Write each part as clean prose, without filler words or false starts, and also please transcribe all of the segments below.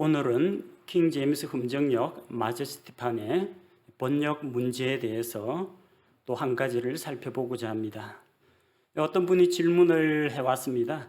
오늘은 킹 제임스 흠정역 마제스티판의 번역 문제에 대해서 또 한 가지를 살펴보고자 합니다. 어떤 분이 질문을 해왔습니다.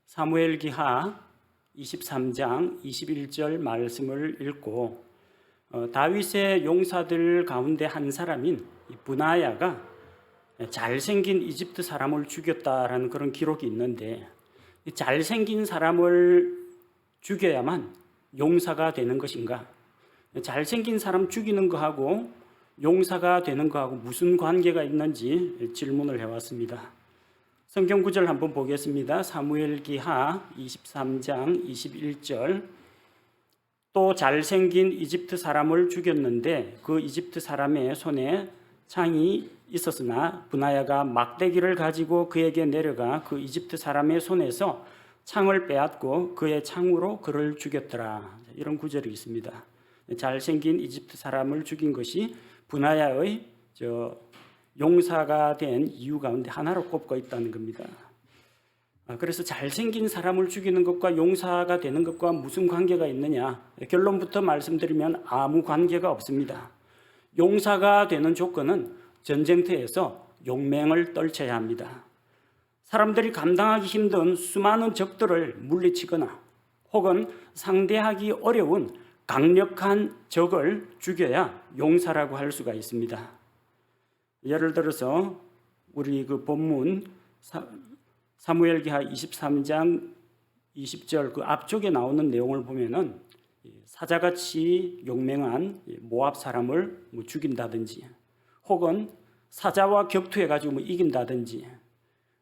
사무엘기하 23장 21절 말씀을 읽고 다윗의 용사들 가운데 한 사람인 브나야가 잘생긴 이집트 사람을 죽였다라는 그런 기록이 있는데, 잘생긴 사람을 죽여야만 용사가 되는 것인가? 잘생긴 사람 죽이는 거하고 용사가 되는 거하고 무슨 관계가 있는지 질문을 해왔습니다. 성경 구절 한번 보겠습니다. 사무엘기하 23장 21절. 또 잘생긴 이집트 사람을 죽였는데 그 이집트 사람의 손에 창이 있었으나 브나야가 막대기를 가지고 그에게 내려가 그 이집트 사람의 손에서 창을 빼앗고 그의 창으로 그를 죽였더라. 이런 구절이 있습니다. 잘생긴 이집트 사람을 죽인 것이 브나야의 용사가 된 이유 가운데 하나로 꼽고 있다는 겁니다. 그래서 잘생긴 사람을 죽이는 것과 용사가 되는 것과 무슨 관계가 있느냐? 결론부터 말씀드리면 아무 관계가 없습니다. 용사가 되는 조건은 전쟁터에서 용맹을 떨쳐야 합니다. 사람들이 감당하기 힘든 수많은 적들을 물리치거나 혹은 상대하기 어려운 강력한 적을 죽여야 용사라고 할 수가 있습니다. 예를 들어서 우리 그 본문 사무엘기하 23장 20절 그 앞쪽에 나오는 내용을 보면은 사자같이 용맹한 모압 사람을 죽인다든지 혹은 사자와 격투해가지고 이긴다든지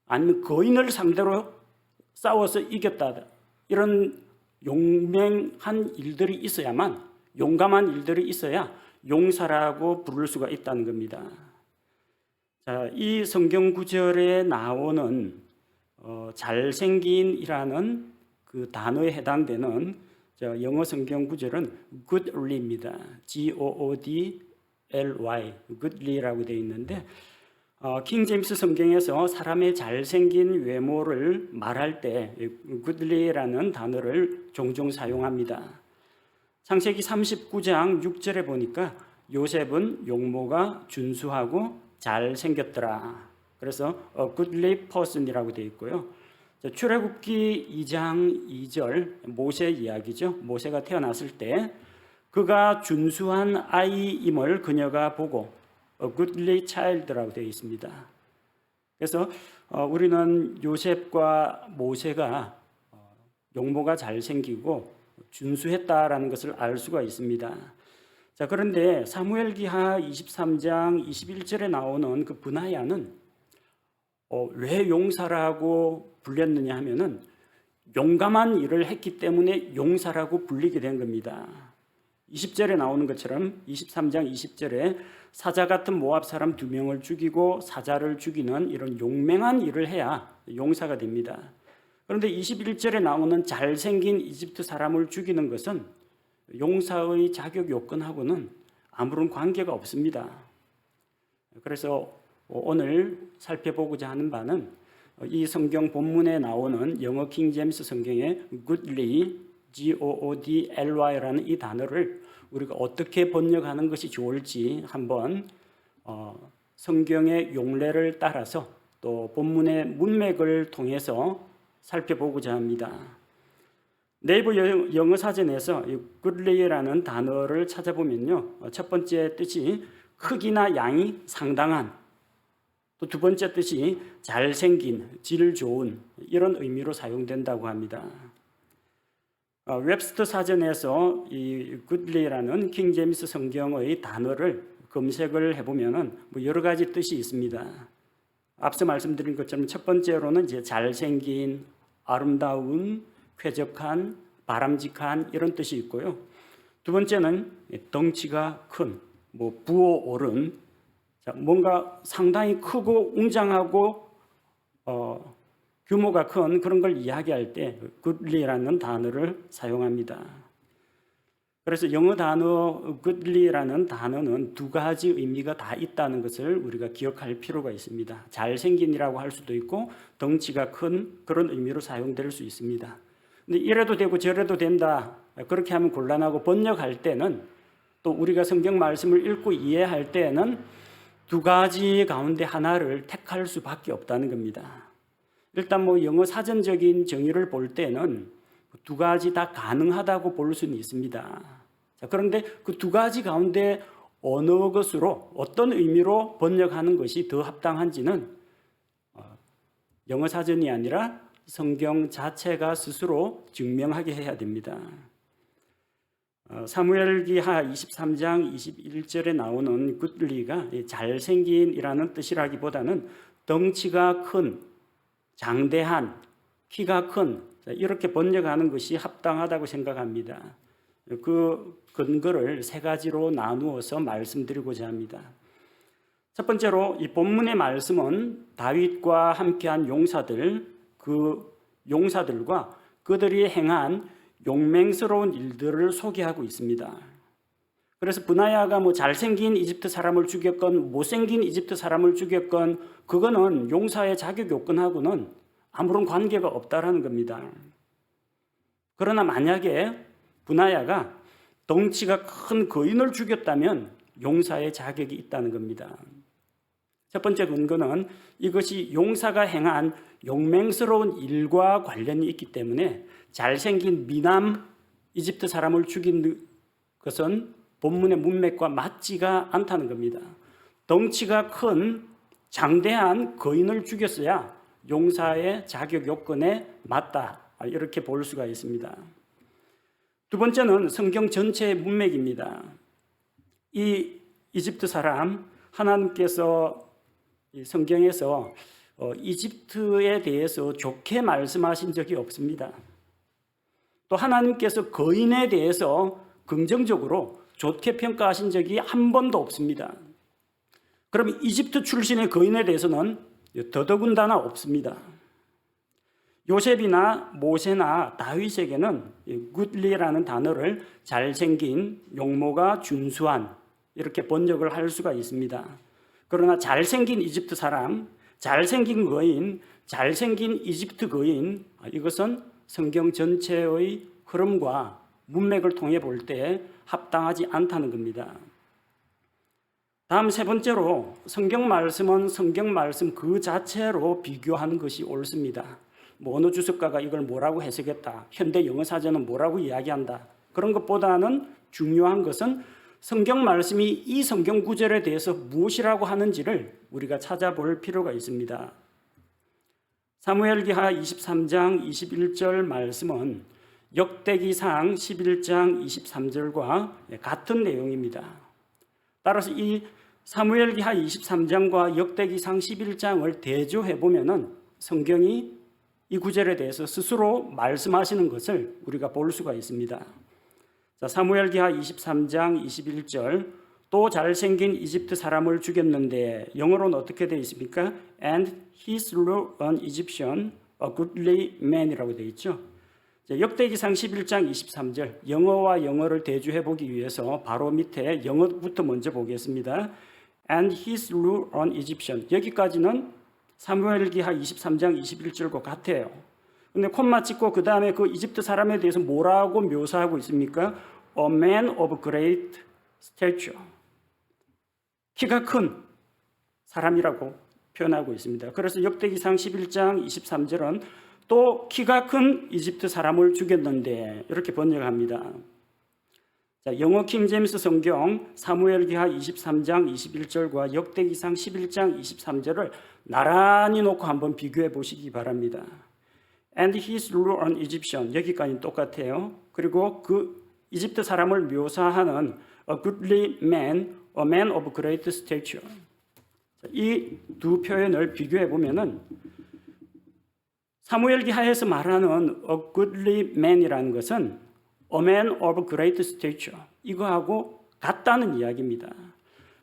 아니면 거인을 상대로 싸워서 이겼다, 이런 용맹한 일들이 있어야만, 용감한 일들이 있어야 용사라고 부를 수가 있다는 겁니다. 자, 이 성경 구절에 나오는 잘생긴이라는 그 단어에 해당되는 영어 성경 구절은 goodly입니다. G-O-O-D-L-Y, goodly라고 되어 있는데, 킹 제임스 성경에서 사람의 잘생긴 외모를 말할 때 goodly라는 단어를 종종 사용합니다. 창세기 39장 6절에 보니까 요셉은 용모가 준수하고 잘생겼더라. 그래서 a goodly person이라고 되어 있고요. 출애굽기 2장 2절 모세 이야기죠. 모세가 태어났을 때 그가 준수한 아이임을 그녀가 보고 a goodly child라고 되어 있습니다. 그래서 우리는 요셉과 모세가 용모가 잘생기고 준수했다라는 것을 알 수가 있습니다. 자, 그런데 사무엘기하 23장 21절에 나오는 그 브나야는 왜 용사라고 불렸느냐 하면은 용감한 일을 했기 때문에 용사라고 불리게 된 겁니다. 20절에 나오는 것처럼 23장 20절에 사자 같은 모압 사람 2명을 죽이고 사자를 죽이는 이런 용맹한 일을 해야 용사가 됩니다. 그런데 21절에 나오는 잘생긴 이집트 사람을 죽이는 것은 용사의 자격 요건하고는 아무런 관계가 없습니다. 그래서 오늘 살펴보고자 하는 바는 이 성경 본문에 나오는 영어 킹 제임스 성경의 goodly, G-O-O-D-L-Y라는 이 단어를 우리가 어떻게 번역하는 것이 좋을지 한번 성경의 용례를 따라서 또 본문의 문맥을 통해서 살펴보고자 합니다. 네이버 영어 사전에서 goodly라는 단어를 찾아보면요, 첫 번째 뜻이 크기나 양이 상당한, 또 두 번째 뜻이 잘생긴, 질 좋은, 이런 의미로 사용된다고 합니다. 웹스터 사전에서 이 goodly라는 킹 제임스 성경의 단어를 검색을 해보면은 여러 가지 뜻이 있습니다. 앞서 말씀드린 것처럼 첫 번째로는 이제 잘생긴, 아름다운, 쾌적한, 바람직한 이런 뜻이 있고요. 두 번째는 덩치가 큰, 부어오른, 뭔가 상당히 크고 웅장하고 규모가 큰 그런 걸 이야기할 때 goodly라는 단어를 사용합니다. 그래서 영어 단어 goodly라는 단어는 두 가지 의미가 다 있다는 것을 우리가 기억할 필요가 있습니다. 잘생긴이라고 할 수도 있고 덩치가 큰 그런 의미로 사용될 수 있습니다. 근데 이래도 되고 저래도 된다. 그렇게 하면 곤란하고 번역할 때는 또 우리가 성경 말씀을 읽고 이해할 때는 두 가지 가운데 하나를 택할 수밖에 없다는 겁니다. 일단 뭐 영어 사전적인 정의를 볼 때는 두 가지 다 가능하다고 볼 수는 있습니다. 자, 그런데 그 두 가지 가운데 어느 것으로 어떤 의미로 번역하는 것이 더 합당한지는 영어 사전이 아니라 성경 자체가 스스로 증명하게 해야 됩니다. 사무엘기하 23장 21절에 나오는 굿리가 잘생긴이라는 뜻이라기보다는 덩치가 큰, 장대한, 키가 큰 이렇게 번역하는 것이 합당하다고 생각합니다. 그 근거를 세 가지로 나누어서 말씀드리고자 합니다. 첫 번째로 이 본문의 말씀은 다윗과 함께한 용사들, 그 용사들과 그들이 행한 용맹스러운 일들을 소개하고 있습니다. 그래서 브나야가 뭐 잘생긴 이집트 사람을 죽였건 못생긴 이집트 사람을 죽였건 그거는 용사의 자격 요건하고는 아무런 관계가 없다라는 겁니다. 그러나 만약에 브나야가 덩치가 큰 거인을 죽였다면 용사의 자격이 있다는 겁니다. 첫 번째 근거는 이것이 용사가 행한 용맹스러운 일과 관련이 있기 때문에 잘생긴 미남 이집트 사람을 죽인 것은 본문의 문맥과 맞지가 않다는 겁니다. 덩치가 큰 장대한 거인을 죽였어야 용사의 자격 요건에 맞다, 이렇게 볼 수가 있습니다. 두 번째는 성경 전체의 문맥입니다. 이 이집트 사람, 하나님께서 성경에서 이집트에 대해서 좋게 말씀하신 적이 없습니다. 또 하나님께서 거인에 대해서 긍정적으로 좋게 평가하신 적이 한 번도 없습니다. 그럼 이집트 출신의 거인에 대해서는 더더군다나 없습니다. 요셉이나 모세나 다윗에게는 굿리라는 단어를 잘생긴, 용모가 준수한 이렇게 번역을 할 수가 있습니다. 그러나 잘생긴 이집트 사람, 잘생긴 거인, 잘생긴 이집트 거인, 이것은 성경 전체의 흐름과 문맥을 통해 볼 때 합당하지 않다는 겁니다. 다음 세 번째로 성경 말씀은 성경 말씀 그 자체로 비교하는 것이 옳습니다. 뭐 어느 주석가가 이걸 뭐라고 해석했다, 현대 영어 사전은 뭐라고 이야기한다, 그런 것보다는 중요한 것은 성경 말씀이 이 성경 구절에 대해서 무엇이라고 하는지를 우리가 찾아볼 필요가 있습니다. 사무엘기하 23장 21절 말씀은 역대기상 11장 23절과 같은 내용입니다. 따라서 이 사무엘기하 23장과 역대기상 11장을 대조해 보면은 성경이 이 구절에 대해서 스스로 말씀하시는 것을 우리가 볼 수가 있습니다. 자, 사무엘기하 23장 21절, 또 잘생긴 이집트 사람을 죽였는데 영어로는 어떻게 되어 있습니까? And he slew an Egyptian, a goodly man이라고 되어 있죠. 자, 역대기상 11장 23절, 영어와 영어를 대조해 보기 위해서 바로 밑에 영어부터 먼저 보겠습니다. And he slew an Egyptian. 여기까지는 사무엘기하 23장 21절과 같아요. 근데 콤마 찍고 그 다음에 그 이집트 사람에 대해서 뭐라고 묘사하고 있습니까? A man of great stature. 키가 큰 사람이라고 표현하고 있습니다. 그래서 역대기상 11장 23절은 또 키가 큰 이집트 사람을 죽였는데 이렇게 번역합니다. 자, 영어 킹제임스 성경 사무엘기하 23장 21절과 역대기상 11장 23절을 나란히 놓고 한번 비교해 보시기 바랍니다. And he slew an Egyptian. 여기까지 똑같아요. 그리고 그 이집트 사람을 묘사하는 a goodly man, a man of great stature. 이 두 표현을 비교해 보면은 사무엘기하에서 말하는 a goodly man이라는 것은 a man of great stature, 이거하고 같다는 이야기입니다.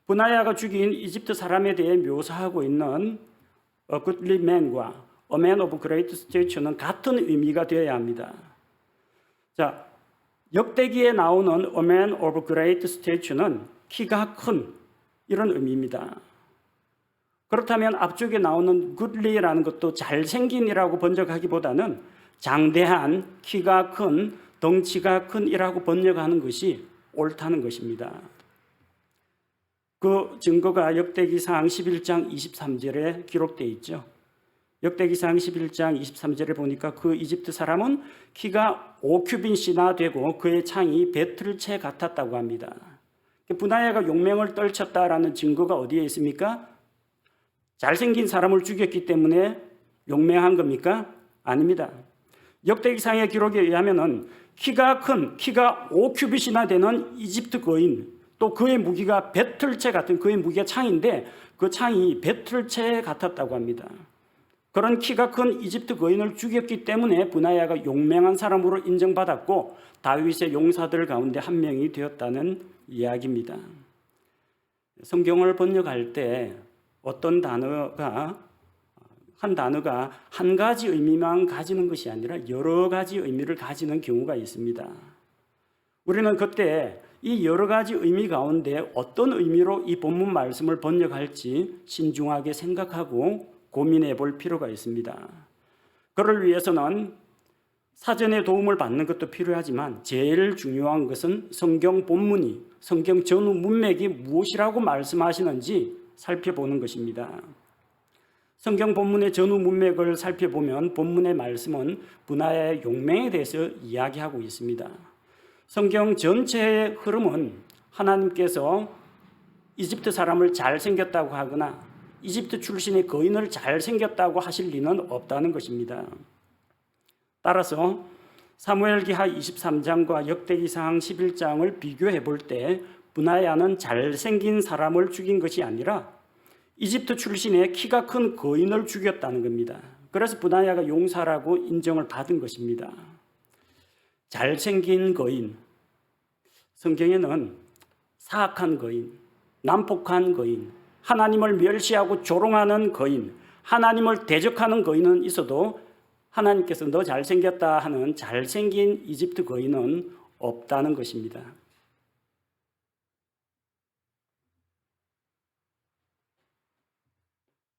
브나야가 죽인 이집트 사람에 대해 묘사하고 있는 a goodly man과 a man of great stature는 같은 의미가 되어야 합니다. 자, 역대기에 나오는 a man of great stature는 키가 큰 이런 의미입니다. 그렇다면 앞쪽에 나오는 goodly라는 것도 잘생긴이라고 번역하기보다는 장대한, 키가 큰, 덩치가 큰이라고 번역하는 것이 옳다는 것입니다. 그 증거가 역대기상 11장 23절에 기록되어 있죠. 역대기상 11장 23절에 보니까 그 이집트 사람은 키가 5규빗이나 되고 그의 창이 배틀채 같았다고 합니다. 브나야가 용맹을 떨쳤다라는 증거가 어디에 있습니까? 잘생긴 사람을 죽였기 때문에 용맹한 겁니까? 아닙니다. 역대기상의 기록에 의하면은 키가 큰, 키가 5규빗이나 되는 이집트 거인, 또 그의 무기가 배틀채 같은, 그의 무기가 창인데 그 창이 배틀채 같았다고 합니다. 그런 키가 큰 이집트 거인을 죽였기 때문에 브나야가 용맹한 사람으로 인정받았고 다윗의 용사들 가운데 한 명이 되었다는 이야기입니다. 성경을 번역할 때 어떤 단어가 한 가지 의미만 가지는 것이 아니라 여러 가지 의미를 가지는 경우가 있습니다. 우리는 그때 이 여러 가지 의미 가운데 어떤 의미로 이 본문 말씀을 번역할지 신중하게 생각하고 고민해 볼 필요가 있습니다. 그를 위해서는 사전의 도움을 받는 것도 필요하지만 제일 중요한 것은 성경 본문이, 성경 전후 문맥이 무엇이라고 말씀하시는지 살펴보는 것입니다. 성경 본문의 전후 문맥을 살펴보면 본문의 말씀은 브나야의 용맹에 대해서 이야기하고 있습니다. 성경 전체의 흐름은 하나님께서 이집트 사람을 잘생겼다고 하거나 이집트 출신의 거인을 잘생겼다고 하실 리는 없다는 것입니다. 따라서 사무엘기하 23장과 역대기상 11장을 비교해 볼 때 브나야는 잘생긴 사람을 죽인 것이 아니라 이집트 출신의 키가 큰 거인을 죽였다는 겁니다. 그래서 브나야가 용사라고 인정을 받은 것입니다. 잘생긴 거인, 성경에는 사악한 거인, 난폭한 거인, 하나님을 멸시하고 조롱하는 거인, 하나님을 대적하는 거인은 있어도 하나님께서 너 잘생겼다 하는 잘생긴 이집트 거인은 없다는 것입니다.